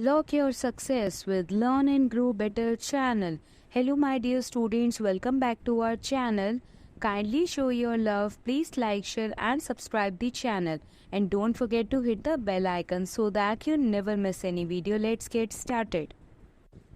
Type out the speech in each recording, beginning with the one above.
Unlock your success with Learn and Grow Better channel. Hello my dear students, welcome back to our channel. Kindly show your love, please like, share and subscribe the channel. And don't forget to hit the bell icon so that you never miss any video. Let's get started.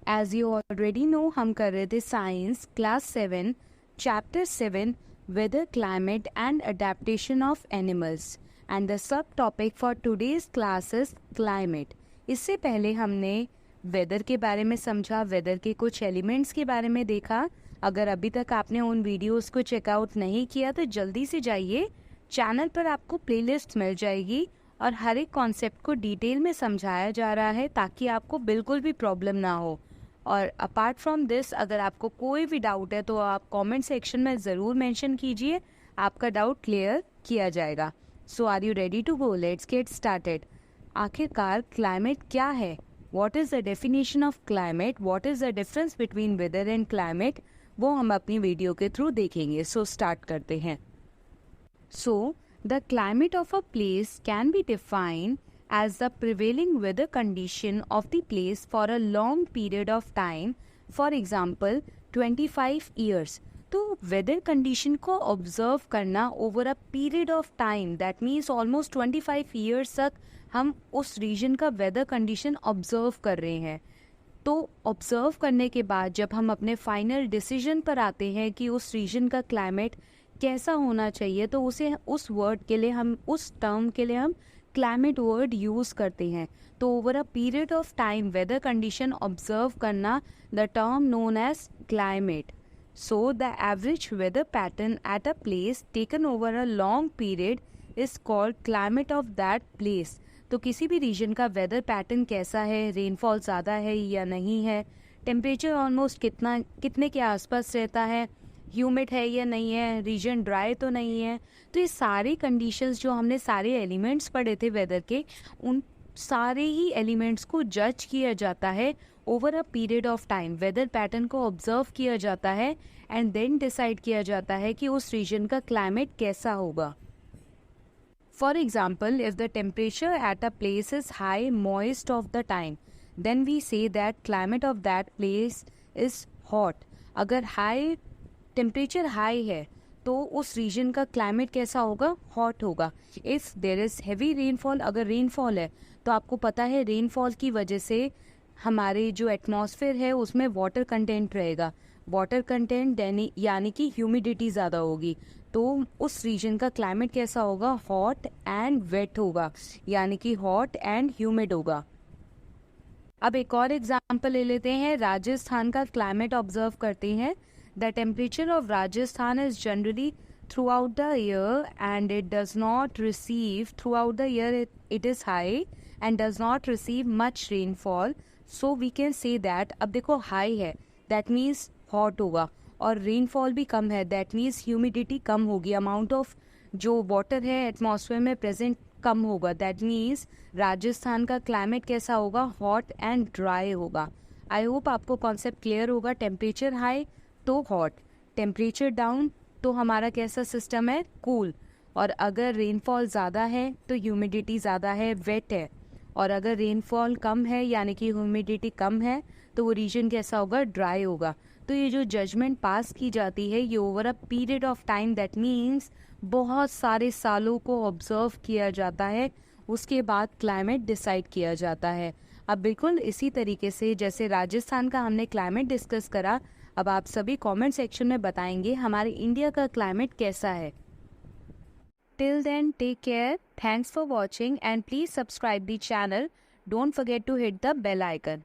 As you already know, हम कर रहे थे Science Class 7, Chapter 7, Weather, Climate and Adaptation of Animals. And the subtopic for today's class is Climate. इससे पहले हमने weather के बारे में समझा, वेदर के कुछ एलिमेंट्स के बारे में देखा. अगर अभी तक आपने उन वीडियोस को चेकआउट नहीं किया तो जल्दी से जाइए. चैनल पर आपको प्लेलिस्ट मिल जाएगी और हर एक कॉन्सेप्ट को डिटेल में समझाया जा रहा है ताकि आपको बिल्कुल भी प्रॉब्लम ना हो. और अपार्ट फ्रॉम दिस, अगर आपको कोई भी डाउट है तो आप कमेंट सेक्शन में ज़रूर मेंशन कीजिए, आपका डाउट क्लियर किया जाएगा. So are you ready to go? Let's get started. आखिरकार क्लाइमेट क्या है? What is the definition of climate? What is the difference between weather and climate? वो हम अपनी वीडियो के थ्रू देखेंगे. सो स्टार्ट करते हैं. So the climate of a place can be defined as the prevailing weather condition of the place for a long period of time, for example 25 years. तो weather condition को observe करना over a period of time, that means almost 25 years तक हम उस region का weather condition observe कर रहे हैं. तो observe करने के बाद जब हम अपने final decision पर आते हैं कि उस region का climate कैसा होना चाहिए, तो उसे उस word के लिए हम, उस term के लिए हम क्लाइमेट वर्ड यूज़ करते हैं. तो over a period of time weather condition observe करना, the term known as climate. So the average weather pattern at a place taken over a long period is called climate of that place. तो किसी भी reason का weather pattern कैसा है, rainfall ज़्यादा है या नहीं है, टेम्परेचर ऑलमोस्ट कितने के आसपास रहता है, ह्यूमिड है या नहीं है, रीजन ड्राई तो नहीं है. तो ये सारी कंडीशंस जो हमने सारे एलिमेंट्स पढ़े थे वेदर के, उन सारे ही एलिमेंट्स को जज किया जाता है over a period of time. Weather pattern को ऑब्जर्व किया जाता है एंड देन डिसाइड किया जाता है कि उस रीजन का क्लाइमेट कैसा होगा. For example, if the temperature at a place is high moist of the time, then we say that climate of that place is hot. अगर हाई टेम्परेचर हाई है तो उस रीजन का क्लाइमेट कैसा होगा? हॉट होगा. If there is heavy rainfall, अगर rainfall है तो आपको पता है रेनफॉल की वजह से हमारे जो एटमॉस्फेयर है उसमें वाटर कंटेंट रहेगा. वाटर कंटेंट यानी कि ह्यूमिडिटी ज़्यादा होगी, तो उस रीजन का क्लाइमेट कैसा होगा? हॉट एंड वेट होगा, यानी कि हॉट एंड ह्यूमिड होगा. अब एक और एग्जाम्पल ले लेते हैं. राजस्थान का क्लाइमेट ऑब्जर्व करते हैं. The temperature of Rajasthan is generally throughout the year and it does not receive throughout the year it is high and does not receive much rainfall. So we can say that, अब देखो high है that means hot होगा, और rainfall भी कम है that means humidity कम होगी, amount of जो water है atmosphere में present कम होगा, that means राजस्थान का climate कैसा होगा? hot and dry होगा. I hope आपको concept clear होगा. टेम्परेचर high तो हॉट, टेम्परेचर डाउन तो हमारा कैसा सिस्टम है? कूल. और अगर रेनफॉल ज़्यादा है तो ह्यूमिडिटी ज़्यादा है, वेट है. और अगर रेनफॉल कम है यानी कि ह्यूमिडिटी कम है तो वो रीजन कैसा होगा? ड्राई होगा. तो ये जो जजमेंट पास की जाती है ये over a period of time, that means बहुत सारे सालों को ऑब्जर्व किया जाता है, उसके बाद क्लाइमेट डिसाइड किया जाता है. अब बिल्कुल इसी तरीके से जैसे राजस्थान का हमने क्लाइमेट डिस्कस करा, अब आप सभी कमेंट सेक्शन में बताएंगे हमारे इंडिया का क्लाइमेट कैसा है. Till then take care, thanks for watching and please subscribe the channel. Don't forget to hit the bell icon.